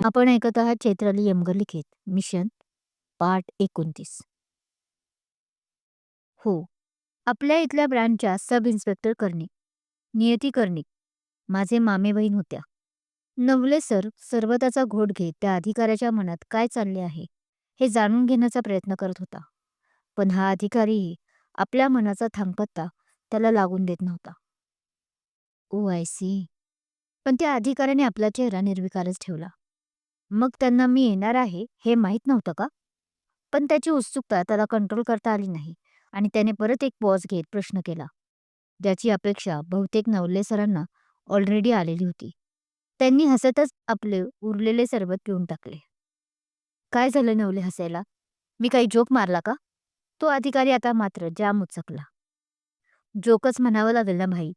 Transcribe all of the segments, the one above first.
आपण ऐकत आहात चैत्राली यमगर लिखित मिशन पार्ट 29. हो, आपल्या इथल्या ब्रँचच्या सब इन्स्पेक्टर कर्णिक, नियती कर्णिक माझे मामे बहीण होत्या. नवले सर सर्वताचा घोट घेत त्या अधिकाऱ्याच्या मनात काय चालले आहे हे जाणून घेण्याचा प्रयत्न करत होता. पण हा अधिकारीही आपल्या मनाचा थांगपत्ता त्याला लागून देत नव्हता. ओ आय सी. पण त्या अधिकाऱ्याने आपला चेहरा निर्विकारच ठेवला. मग त्यांना मी येणार आहे हे माहीत नव्हतं का? पण त्याची उत्सुकता त्याला कंट्रोल करता आली नाही आणि त्याने परत एक पॉज घेत प्रश्न केला, ज्याची अपेक्षा बहुतेक नवले सरांना ऑलरेडी आलेली होती. त्यांनी हसतच आपले उरलेले सरबत पिऊन टाकले. काय झालं नवले हसायला? मी काही जोक मारला का? तो अधिकारी आता मात्र जाम उचकला. जोकच म्हणावं लागेल ना भाई.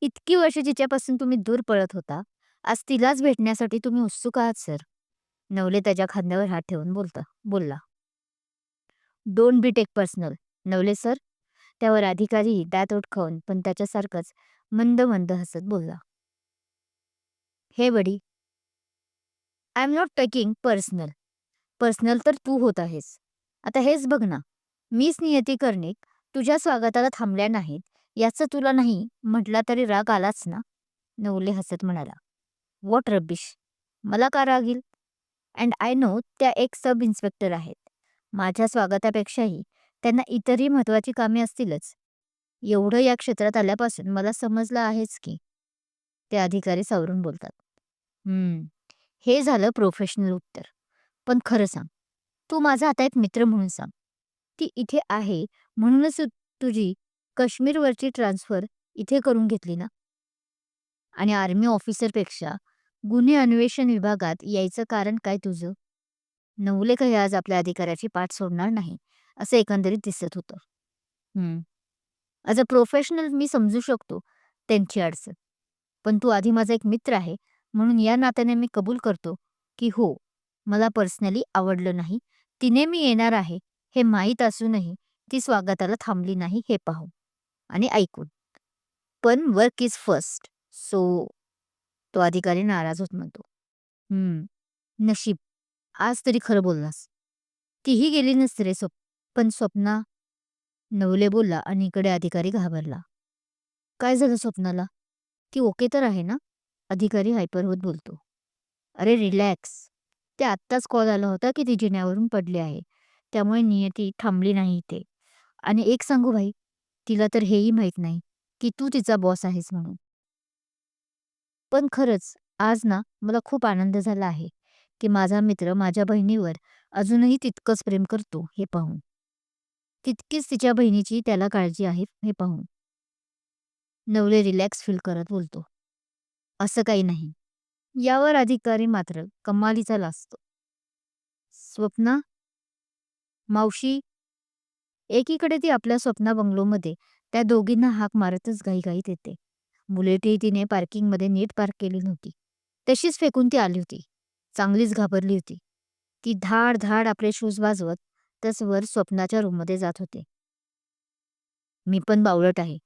इतकी वर्ष जिच्यापासून तुम्ही दूर पळत होता, आज तिलाच भेटण्यासाठी तुम्ही उत्सुक आहात सर. नवले त्याच्या खांद्यावर हात ठेवून बोलला. Don't be take personal, Navale sir. त्यावर अधिकारीही दात ओठ खाऊन पण त्याच्यासारखंच मंद मंद हसत बोलला. Hey buddy, I am not taking personal. Personal तर तू होत आहेस. आता हेच बघ ना, मीच नियती कर्णिक तुझ्या स्वागताला थांबल्या नाहीत याचं तुला नाही म्हटला तरी राग आलाच ना. नवले हसत म्हणाला. What rubbish. मला का राग येईल? अँड आय नो त्या एक सब इन्स्पेक्टर आहेत. माझ्या स्वागतापेक्षाही त्यांना इतरही महत्वाची कामे असतीलच. एवढं या क्षेत्रात आल्यापासून मला समजलं आहेच की. ते अधिकारी सावरून बोलतात. हे झालं प्रोफेशनल उत्तर. पण खरं सांग, तू माझा आता एक मित्र म्हणून सांग. ती इथे आहे म्हणूनच तुझी काश्मीरवरची ट्रान्सफर इथे करून घेतली ना? आणि आर्मी ऑफिसरपेक्षा गुन्हे अन्वेषण विभागात यायचं कारण काय तुझं? नवले काही आज आपल्या अधिकाऱ्याची पाठ सोडणार नाही असं एकंदरीत दिसत होतं. ॲज अ प्रोफेशनल मी समजू शकतो त्यांची अडचण. पण तू आधी माझा एक मित्र आहे म्हणून या नात्याने मी कबूल करतो की हो, मला पर्सनली आवडलं नाही. तिने मी येणार आहे हे माहीत असूनही ती स्वागताला थांबली नाही हे पाहून आणि ऐकून. पण वर्क इज फर्स्ट. सो तो अधिकारी नाराज होत म्हणतो. नशीब, आज तरी खरं बोललास. तीही गेली नसते रे पण स्वप्ना. नवले बोलला आणि इकडे अधिकारी घाबरला. काय झालं स्वप्नाला? ती ओके तर आहे ना? अधिकारी हायपर होत बोलतो. अरे रिलॅक्स. ते आत्ताच कॉल आला होता की ती जिन्यावरून पडली आहे. त्यामुळे नियती थांबली नाही इथे. आणि एक सांगू भाई, तिला तर हेही माहीत नाही की तू तिचा बॉस आहेस म्हणून. पण खरंच आज ना मला खूप आनंद झाला आहे की माझा मित्र माझ्या बहिणीवर अजूनही तितकंच प्रेम करतो हे पाहून. तितकीच तिच्या बहिणीची त्याला काळजी आहे हे पाहून. नवले रिलॅक्स फील करत बोलतो. असं काही नाही. यावर अधिकारी मात्र कमालीचा लाजतो. स्वप्ना, मावशी. एकीकडे ती आपल्या स्वप्ना बंगलोमध्ये त्या दोघींना हाक मारतच घाईघाईत येते. बुलेटही तिने पार्किंगमध्ये नीट पार्क केली नव्हती. तशीच फेकून ती आली होती. चांगलीच घाबरली होती. ती धाड धाड आपले शूज वाजवत तसवर स्वप्नाच्या रूममध्ये जात होते. मी पण बावळट आहे.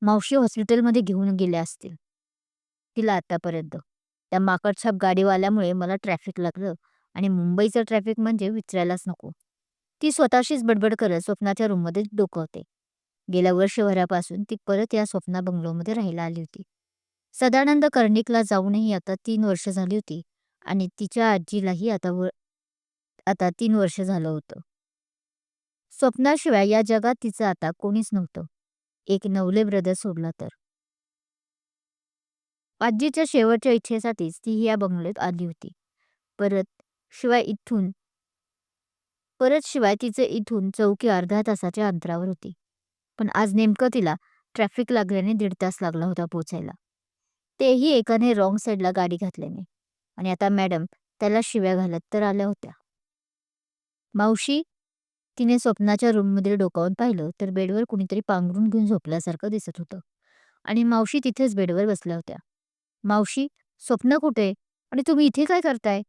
मावशी हॉस्पिटलमध्ये घेऊन गेल्या असतील तिला आतापर्यंत. त्या माकडछाप गाडीवाल्यामुळे मला ट्रॅफिक लागलं आणि मुंबईचं ट्रॅफिक म्हणजे विचारायलाच नको. ती स्वतःशीच बडबड करत स्वप्नाच्या रूममध्ये डोकावते. गेल्या वर्षभरापासून ती परत या स्वप्ना बंगलोमध्ये राहायला आली होती. सदानंद कर्णिकला जाऊनही आता 3 वर्ष झाली होती आणि तिच्या आजीलाही आता 3 वर्ष झालं होतं. स्वप्नाशिवाय या जगात तिचं आता कोणीच नव्हतं. एक नवले ब्रदर सोडला तर. आजीच्या शेवटच्या इच्छेसाठीच ती या बंगल्यात आली होती. परत शिवाय तिचे इथून चौकी अर्ध्या तासाच्या अंतरावर होती. पण आज नेमकं तिला ट्रॅफिक लागल्याने 1.5 तास लागला होता पोचायला. तेही एकाने रॉंग साईडला गाडी घातल्याने. आणि आता मॅडम त्याला शिव्या घालत तर आल्या होत्या. मावशी. तिने स्वप्नाच्या रूममध्ये डोकावून पाहिलं तर बेडवर कुणीतरी पांघरून घेऊन झोपल्यासारखं दिसत होतं. आणि मावशी तिथेच बेडवर बसल्या होत्या. मावशी, स्वप्न कुठे? आणि तुम्ही इथे काय करताय?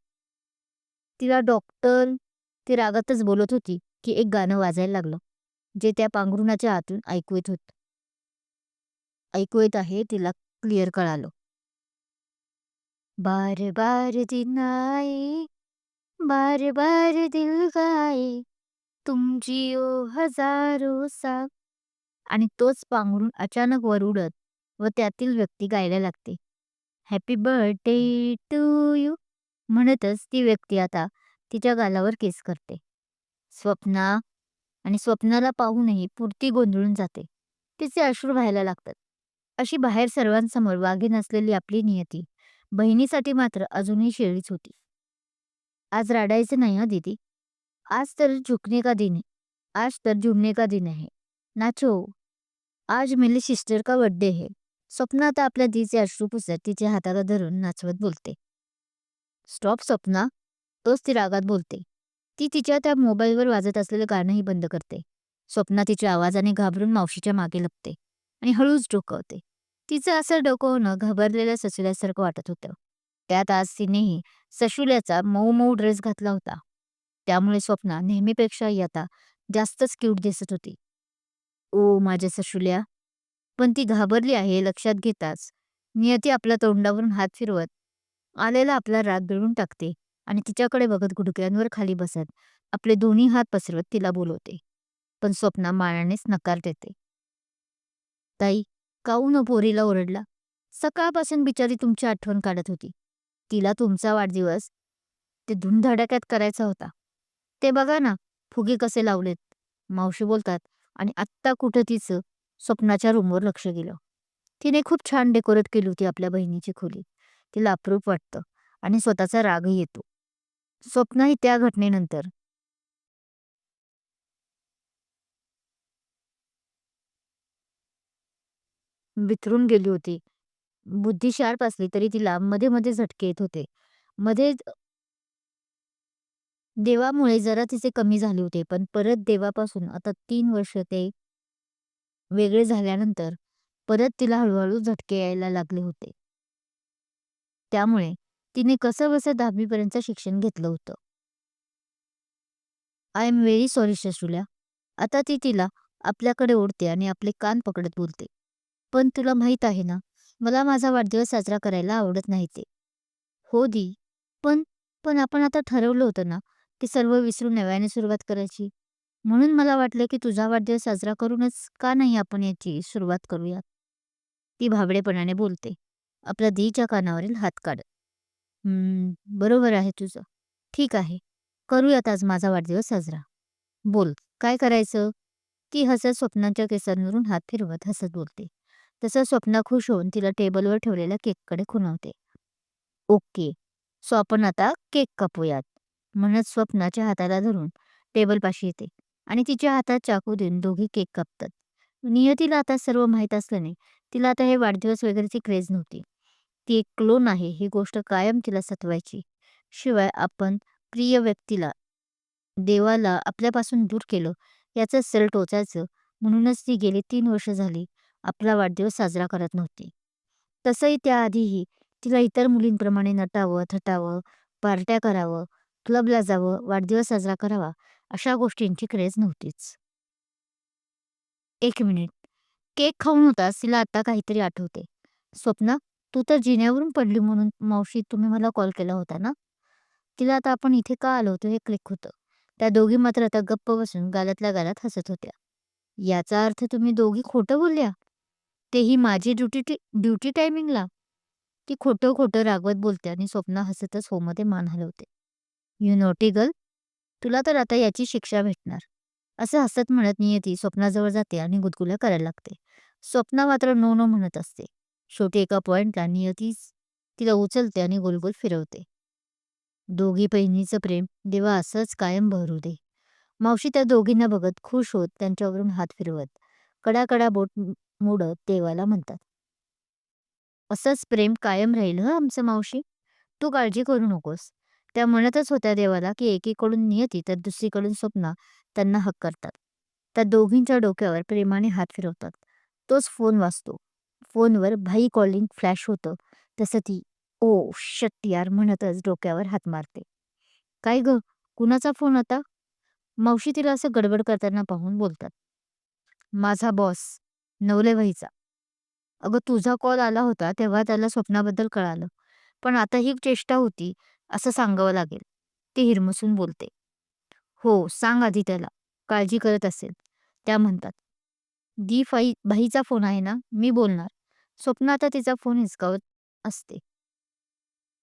तिला डॉक्टर. ती रागातच बोलत होती की एक गाणं वाजायला लागलं, जे त्या पांघरुणाच्या आतून ऐकू येत आहे तिला क्लिअर कळालं. बार बार दिन आए, बार बार दिल गाए, तुम जियो हजारो साल. आणि तोच पांघरून अचानक वर उडत व त्यातील व्यक्ती गायला लागते, हॅपी बर्थडे टू यू. म्हणतच ती व्यक्ती आता तिच्या गालावर किस करते. स्वप्ना आणि स्वप्नाला पाहूनही पुरती गोंधळून जाते. तिचे अश्रू व्हायला लागतात. अशी बाहेर सर्वांसमोर वाघे नसलेली आपली नियती बहिणीसाठी मात्र अजूनही शेळीच होती. आज रडायचं नाही हं दीदी. आज तर झुकने का दिन है. आज तर झुमने का दिन है. नाचो. आज मेरी सिस्टर का बर्थडे है. स्वप्ना आता आपल्या दीचे अश्रू पुसत तिच्या हाताला धरून नाचवत बोलते. स्टॉप स्वप्ना. तोच ती रागात बोलते. ती तिच्या त्या मोबाईलवर वाजत असलेलं गाणंही बंद करते. स्वप्ना तिच्या आवाजाने घाबरून मावशीच्या मागे लपते आणि हळूच डोकावते. तिचं असं डोकावणं घाबरलेल्या ससुल्यासारखं वाटत होतं. त्यात आज तिनेही सशुल्याचा मऊ मऊ ड्रेस घातला होता. त्यामुळे स्वप्ना नेहमीपेक्षाही आता जास्तच क्यूट दिसत होती. ओ माझ्या सशुल्या. पण ती घाबरली आहे हे लक्षात घेताच नियती आपल्या तोंडावरून हात फिरवत आलेला आपला राग गिळून टाकते आणि तिच्याकडे बघत गुडघ्यांवर खाली बसत आपले दोन्ही हात पसरवत तिला बोलवते. पण स्वप्ना मानानेच नकार देते. ताई, काहून पोरीला ओरडला? सकाळपासून बिचारी तुमची आठवण काढत होती. तिला तुमचा वाढदिवस ते धूमधडाक्यात करायचा होता. ते बघा ना, फुगे कसे लावलेत. मावशी बोलतात आणि आत्ता कुठं तिचं स्वप्नाच्या रूमवर लक्ष गेलं. तिने खूप छान डेकोरेट केली होती आपल्या बहिणीची खोली. तिला अप्रूप वाटतं आणि स्वतःचा रागही येतो. स्वप्नाही त्या घटनेनंतर बिथरून गेली होती. बुद्धी शार्प असली तरी तिला मध्ये-मध्ये झटके येत होते. मध्ये देवामुळे जरा तिचे कमी झाले होते, पण परत देवापासून आता 3 वर्ष ते वेगळे झाल्यानंतर परत तिला हळू झटके यायला लागले होते. त्यामुळे तिने कसंबसं 10वी पर्यंतचं शिक्षण घेतलं होतं. आय एम व्हेरी सॉरी शशुल्या. आता ती तिला आपल्याकडे ओढते आणि आपले कान पकडत बोलते. पण तुला माहीत आहे ना, मला माझा वाढदिवस साजरा करायला आवडत नाही ते. हो दी. पण पण आपण आता ठरवलं होतं ना, ते सर्व विसरून नव्याने सुरुवात करायची. म्हणून मला वाटलं की तुझा वाढदिवस साजरा करूनच का नाही आपण याची सुरुवात करूया. ती भाबडेपणाने बोलते. आपल्या दीच्या कानावरील हात काढत. बरोबर आहे तुझं. ठीक आहे. करूयात आज माझा वाढदिवस साजरा. बोल, काय करायचं? ती हसत स्वप्नाच्या केसांवरून हात फिरवत हसत बोलते. तसं स्वप्ना खुश होऊन तिला टेबलवर ठेवलेल्या केककडे खुणावते. ओके. सो आपण आता केक कापूयात. म्हणत स्वप्नाच्या हाताला धरून टेबलपाशी येते आणि तिच्या हातात चाकू देऊन दोघी केक कापतात. नियतीला आता सर्व माहीत असल्याने तिला आता हे वाढदिवस वगैरेची क्रेज नव्हती. ती एक क्लोन आहे ही गोष्ट कायम तिला सतवायची. शिवाय आपण प्रिय व्यक्तीला, देवाला आपल्यापासून दूर केलं याचं सर टोचायचं म्हणूनच ती गेली 3 वर्ष झाली आपला वाढदिवस साजरा करत नव्हती. तसंही त्याआधीही तिला इतर मुलींप्रमाणे नटावं, थटावं, पार्ट्या करावं, क्लबला जावं, वाढदिवस साजरा करावा अशा गोष्टींची क्रेज नव्हतीच. 1 मिनिट. केक खाऊन होताच तिला आता काहीतरी आठवते. स्वप्ना, तू तर जिन्यावरून पडली म्हणून मावशी तुम्ही मला कॉल केला होता ना? तिला आता आपण इथे का आलो होतो हे क्लिक होतं. त्या दोघी मात्र आता गप्प बसून गालातल्या गालात हसत होत्या. याचा अर्थ तुम्ही दोघी खोटं बोलल्या? तेही माझी ड्युटी टायमिंगला? ती खोटं खोटं रागवत बोलते आणि स्वप्ना हसतच होमध्ये मान हलवते. You naughty girl. तुला तर आता याची शिक्षा भेटणार. असं हसत म्हणत नियती स्वप्नाजवळ जाते आणि गुदगुल्या करायला लागते. स्वप्ना मात्र नो नो म्हणत असते. शेवटी एका पॉइंटला नियतीच तिला उचलते आणि गोलगोल फिरवते. दोघी बहिणीचं प्रेम देवा असंच कायम बहरू दे. मावशी त्या दोघींना बघत खुश होत त्यांच्यावरून हात फिरवत कडाकडा बोट मोडत देवाला म्हणतात. असंच प्रेम कायम राहील हं आमचं मावशी. तू काळजी करू नकोस. त्या म्हणतच होत्या देवाला की एकीकडून नियती तर दुसरीकडून स्वप्ना त्यांना हक करतात. त्या दोघींच्या डोक्यावर प्रेमाने हात फिरवतात. तोच फोन वाजतो. फोनवर भाई कॉलिंग फ्लॅश होतं. तसं ती ओ शट यार म्हणतच डोक्यावर हात मारते. काय ग? कुणाचा फोन आता? मावशी तिला असं गडबड करताना पाहून बोलतात. माझा बॉस, नवले भाईचा. अगं तुझा कॉल आला होता तेव्हा त्याला स्वप्नाबद्दल कळालं. पण आता ही चेष्टा होती असं सांगावं लागेल. ती हिरमुसून बोलते. "हो, सांग आधी त्याला. काळजी करत असेल." त्या म्हणतात. भाईचा फोन आहे ना, मी बोलणार." स्वप्न आता तिचा फोन हिसकावत असते.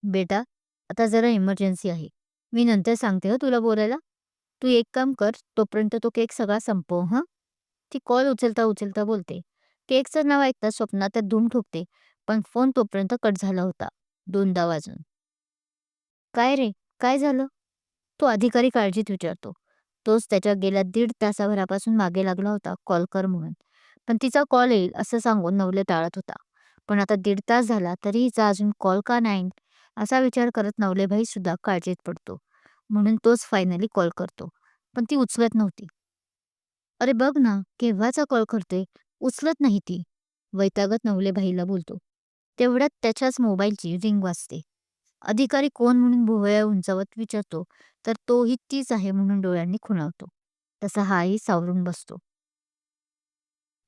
"बेटा, आता जरा इमर्जन्सी आहे. मी नंतर सांगते हं तुला बोलायला. तू एक काम कर, तोपर्यंत तो केक सगळा संपव हं." ती कॉल उचलता बोलते. केकचं नाव ऐकताच स्वप्ना त्यात धूम ठोकते. पण फोन तोपर्यंत कट झाला होता. 2दा वाजून. "काय रे? काय झालं?" तो अधिकारी काळजीत विचारतो. तोच त्याच्या गेल्या 1.5 तासाभरापासून मागे लागला होता कॉल कर म्हणून. पण तिचा कॉल येईल असं सांगून नवले टाळत होता. पण आता 1.5 तास झाला तरी हिचा अजून कॉल का नाही? असा विचार करत नवलेभाई सुद्धा काळजीत पडतो. म्हणून तोच फायनली कॉल करतो. पण ती उचलत नव्हती. "अरे बघ ना, केव्हाचा कॉल करतोय, उचलत नाही ती." वैतागत नवलेभाईला बोलतो. तेवढ्यात त्याच्याच मोबाईलची रिंग वाजते. अधिकारी कोण म्हणून भुवया उंचावत विचारतो, तर तोही तीच आहे म्हणून डोळ्यांनी खुणावतो. तसा हाही सावरून बसतो.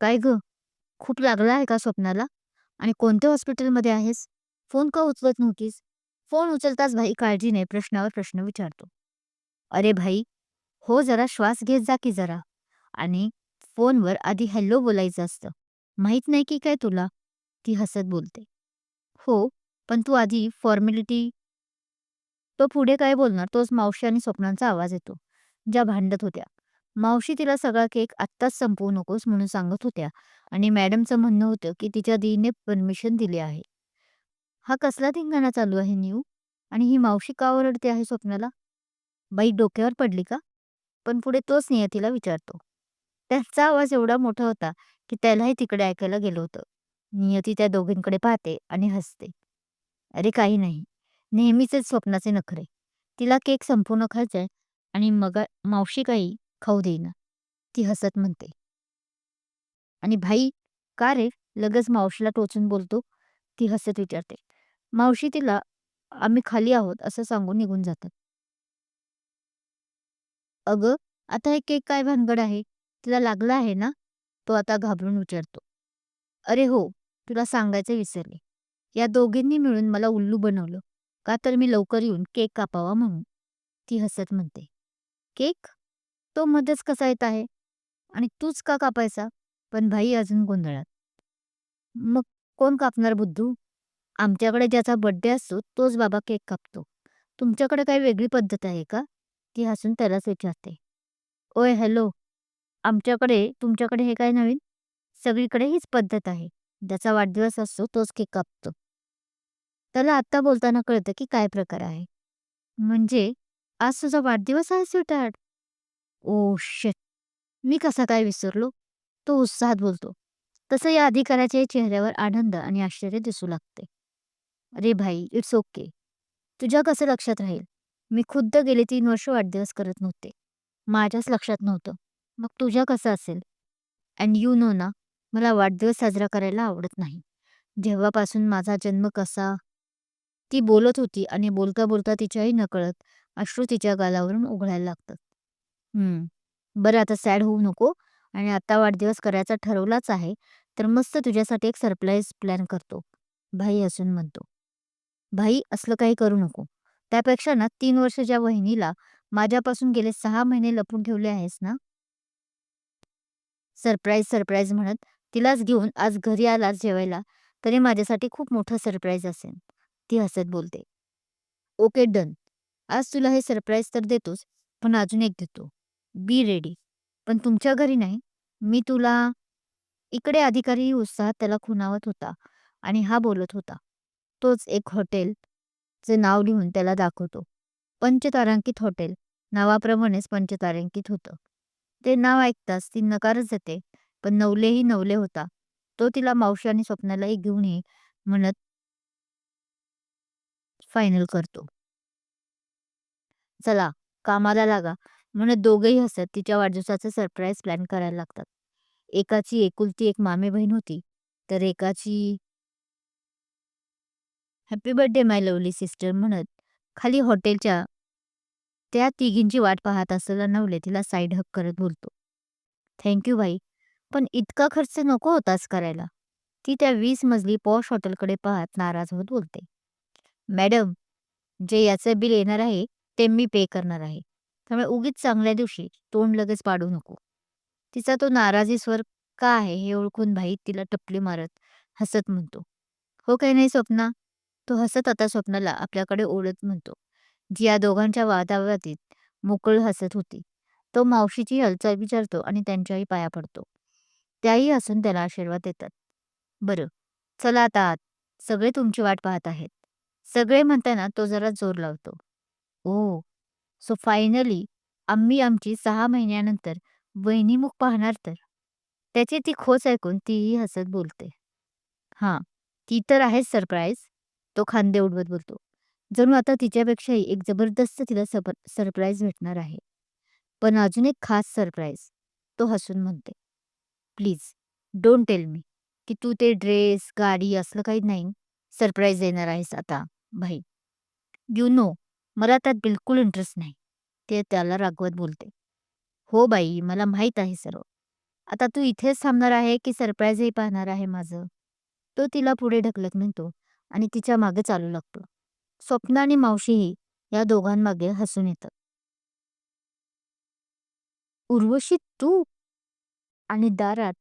"काय गं, खूप लागला आहे का स्वप्नाला? आणि कोणत्या हॉस्पिटलमध्ये आहेस? फोन का उचलत नव्हतीस?" फोन उचलताच भाई काळजीने प्रश्नावर प्रश्न विचारतो. "अरे भाई, हो जरा श्वास घेत जा की जरा. आणि फोनवर आधी हॅलो बोलायचं असतं. माहीत नाही की काय तुला?" ती हसत बोलते. "हो, पण तू आधी फॉर्मॅलिटी." तो पुढे काय बोलणार तोच मावशी आणि स्वप्नांचा आवाज येतो, ज्या भांडत होत्या. मावशी तिला सगळा केक आत्ताच संपवू नकोस म्हणून सांगत होत्या आणि मॅडमचं म्हणणं होतं की तिच्या दीदीने परमिशन दिली आहे. हा कसला धिंगाणा चालू आहे न्यू? आणि ही मावशी का ओरडते आहे स्वप्नाला? बाई डोक्यावर पडली का? पण पुढे तोच नियतीला विचारतो. त्याचा आवाज एवढा मोठा होता की त्यालाही तिकडे ऐकायला गेलं होतं. नियती त्या दोघींकडे पाहते आणि हसते. अरे काही नाही. नेहमीचेच स्वप्नाचे नखरे. तिला केक संपूर्ण खायचाय आणि मग मावशी काही खाऊ देईना. ती हसत म्हणते. आणि भाई, का रे? लगेच मावशीला टोचून बोलतो. ती हसत विचारते. मावशी तिला आम्ही खाली आहोत असं सांगून निघून जातात. अगं, आता हे केक काय भानगड आहे? तिला लागला आहे ना? तो आता घाबरून विचारतो. अरे हो, तुला सांगायचे विसरले. या दोघींनी मिळून मला उल्लू बनवलं. का तर मी लवकर येऊन केक कापावा म्हणून. ती हसत म्हणते. केक? तो मध्येच कसा येत आहे? आणि तूच का कापायचा? पण भाई अजून गोंधळात. मग कोण कापणार बुद्धू? आमच्याकडे ज्याचा बर्थडे असतो तोच बाबा केक कापतो. तुमच्याकडे काही वेगळी पद्धत आहे का? ती हसून त्यालाच विचारते. ओय हॅलो, तुमच्याकडे हे काय नवीन? सगळीकडे हीच पद्धत आहे. ज्याचा वाढदिवस असतो तोच केक कापतो. त्याला आत्ता बोलताना कळतं की काय प्रकार आहे. म्हणजे आज तुझा वाढदिवस आहे स्वीटहार्ट? Oh shit! मी कसा काय विसरलो? तो उत्साहात बोलतो. तसं या अधिकाऱ्याच्या चेहऱ्यावर आनंद आणि आश्चर्य दिसू लागते. अरे भाई, इट्स ओके. तुझ्या कसं लक्षात राहील? मी खुद्द गेले 3 वर्ष वाढदिवस करत नव्हते. माझ्याच लक्षात नव्हतं. मग तुझ्या कसं असेल? अँड यू नो ना, मला वाढदिवस साजरा करायला आवडत नाही. जेव्हापासून माझा जन्म कसा. ती बोलत होती आणि बोलता बोलता तिच्याही नकळत अश्रू तिच्या गालावरून ओघळायला लागतात. हं. बरं आता सॅड होऊ नको आणि आता वाढदिवस करायचा ठरवलाच आहे, तर मस्त तुझ्यासाठी एक सरप्राईज प्लॅन करतो. भाई हसून म्हणतो. भाई असलं काही करू नको. त्यापेक्षा ना 3 वर्ष ज्या वहिनीला माझ्यापासून गेले 6 महिने लपवून ठेवले आहेस ना, सरप्राईज, सरप्राईज म्हणत तिलाच घेऊन आज घरी आलास जेवायला, तरी माझ्यासाठी खूप मोठं सरप्राईज असेल. ती हसत बोलते. Okay done. आज तुला हे सरप्राईज तर देतोच, पण अजून एक देतो. Be ready. पण तुमच्या घरी नाही. मी तुला इकडे अधिकारीही उत्साहात त्याला खुणावत होता आणि हा बोलत होता. तोच एक हॉटेलचे नाव लिहून त्याला दाखवतो. पंचतारांकित हॉटेल. नावाप्रमाणेच पंचतारांकित होतं. ते नाव ऐकताच ती नकारच देते. पण नवलेही नवले होता. तो तिला मावशी आणि स्वप्नालाही घेऊन ये म्हणत फायनल करतो. चला, कामाला लागा म्हणत दोघेही हसत तिच्या वाढदिवसाचं सरप्राईज प्लॅन करायला लागतात. एकाची एकुलती एक मामे बहीण होती, तर एकाची हॅपी बर्थडे माय लव्हली सिस्टर म्हणत खाली हॉटेलच्या त्या तिघींची वाट पाहत असलेला नवले तिला साईड हग करत बोलतो. थँक यू बाई, पण इतका खर्च नको होताच करायला. ती त्या 20 मजली पॉश हॉटेलकडे पाहत नाराज होत बोलते. मॅडम, जे याचं बिल येणार आहे ते मी पे करणार आहे. त्यामुळे उगीच चांगल्या दिवशी तोंड लगेच पाडू नको. तिचा तो नाराजी स्वर का आहे हे ओळखून भाई तिला टपली मारत हसत म्हणतो, "हो काही नाही स्वप्ना." तो हसत आता स्वप्नाला आपल्याकडे ओढत म्हणतो, जी या दोघांच्या वादावादीत मोकळ हसत होती. तो मावशीची हालचाल विचारतो आणि त्यांच्याही पाया पडतो. त्याही हसून त्याला आशीर्वाद देतात. "बरं, चला आता आत. सगळे तुमची वाट पाहत आहेत." सगळे म्हणताना तो जरा जोर लावतो. "ओह, सो फायनली आम्ही आमची 6 महिन्यानंतर वहिनीमुख पाहणार तर." त्याची ती खोच ऐकून तीही हसत बोलते. "हां, ती तर आहेच सरप्राईज." तो खांदे उडवत बोलतो. जणू आता तिच्यापेक्षाही एक जबरदस्त तिला सरप्राईज भेटणार आहे. पण अजून एक खास सरप्राईज. तो हसून म्हणते. "प्लीज डोंट टेल मी की तू ते ड्रेस, गाडी असलं काही नाही सरप्राईज देणार आहेस आता भाई. यू नो मला त्यात बिलकुल इंटरेस्ट नाही." ते त्याला रागवत बोलते. "हो बाई, मला माहीत आहे सर्व. आता तू इथेच थांबणार आहे की सरप्राईजही पाहणार आहे माझं?" तो तिला पुढे ढकलत म्हणतो आणि तिच्या मागे चालू लागतो. स्वप्ना आणि मावशीही या दोघांमागे हसून येतात. "उर्वशी तू?" आणि दारात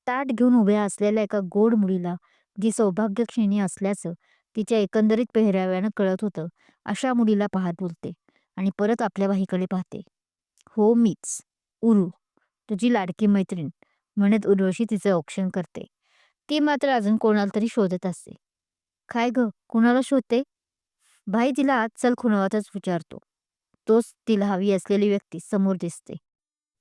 ताट घेऊन उभ्या असलेल्या एका गोड मुलीला, जी सौभाग्यक्षिणी असल्याचं तिच्या एकंदरीत पेहराव्यानं कळत होतं, अशा मुलीला पाहत बोलते आणि परत आपल्या बाईकडे पाहते. "हो मीच, उरू, तुझी लाडकी मैत्रीण." म्हणत उर्वशी तिचे औक्षण करते. ती मात्र अजून कोणाला तरी शोधत असते. "काय गं, कुणाला शोधते?" भाई तिला आत चल खुणवतच विचारतो. तोच तिला हवी असलेली व्यक्ती समोर दिसते.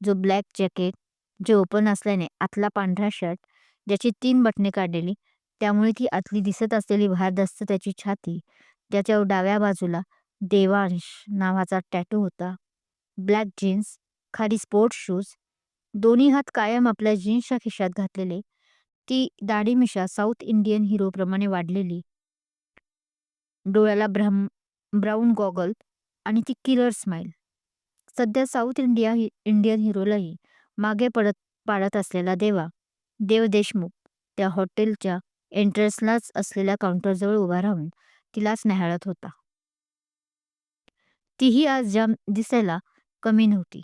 जो ब्लॅक जॅकेट, जे ओपन असल्याने आतला पांढरा शर्ट, ज्याची 3 बटणे काढलेली, त्यामुळे ती आतली दिसत असलेली भारदस्त त्याची छाती, ज्याच्या डाव्या बाजूला देवांश नावाचा टॅटू होता, ब्लॅक जीन्स, खाली स्पोर्ट्स शूज, दोन्ही हात कायम आपल्या जीन्सच्या खिशात घातलेले, ती दाढी मिशा साऊथ इंडियन हिरोप्रमाणे वाढलेली, डोळ्याला ब्राऊन गॉगल आणि ती किलर स्माईल. सध्या इंडियन हिरोलाही मागे पाडत असलेला देव देशमुख त्या हॉटेलच्या एंट्रन्सलाच असलेल्या काउंटरजवळ उभा राहून तिलाच न्याहाळत होता. तीही आज जाम दिसायला कमी नव्हती.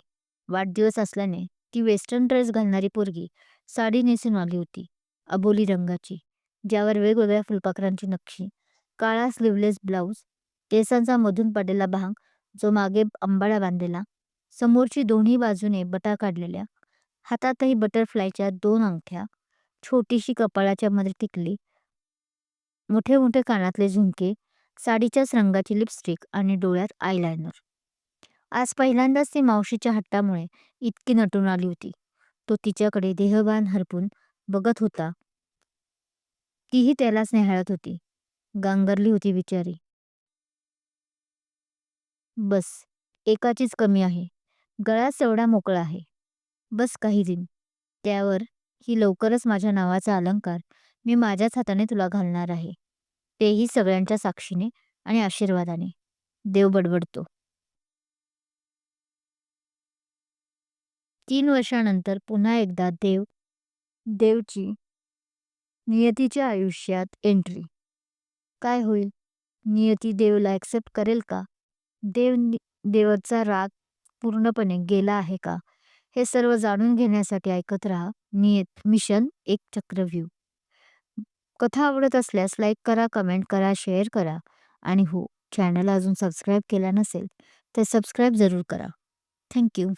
वाढदिवस असल्याने ती वेस्टर्न ड्रेस घालणारी पोरगी साडी नेसून आली होती, अबोली रंगाची, ज्यावर वेगवेगळ्या फुलपाखरांची नक्षी, काळा स्लीवलेस ब्लाऊज, केसांचा मधून पडलेला भांग जो मागे अंबाडा बांधलेला, समोरची दोन्ही बाजूने बटा काढलेल्या, हातातही बटरफ्लायच्या 2 अंगठ्या, छोटीशी कपाळाच्या मध्ये टिकली, मोठे मोठे कानातले झुमके, साडीच्याच रंगाची लिपस्टिक आणि डोळ्यात आयलायनर. आज पहिल्यांदाच ती मावशीच्या हट्टामुळे इतकी नटून आली होती. तो तिच्याकडे देहभान हरपून बघत होता. तीही त्यालाच निहाळत होती. गांगरली होती बिचारी. बस, एकाचीच कमी आहे. गळाच एवढा मोकळा आहे. बस काही दिन. त्यावर ही लवकरच माझ्या नावाचा अलंकार मी माझ्याच हाताने तुला घालणार आहे. तेही सगळ्यांच्या साक्षीने आणि आशीर्वादाने. देव बडबडतो. 3 वर्षानंतर पुन्हा एकदा देवची नियतीच्या आयुष्यात एंट्री. काय होईल? नियती देवला ॲक्सेप्ट करेल का? देवचा राग पूर्णपणे गेला आहे का? हे सर्व जाणून घेण्यासाठी ऐकत राहा नियत मिशन एक चक्रव्यूह. कथा आवडत असल्यास लाईक करा, कमेंट करा, शेअर करा आणि हो, चॅनलला अजून सबस्क्राईब केला नसेल तर सबस्क्राईब जरूर करा. Thank you.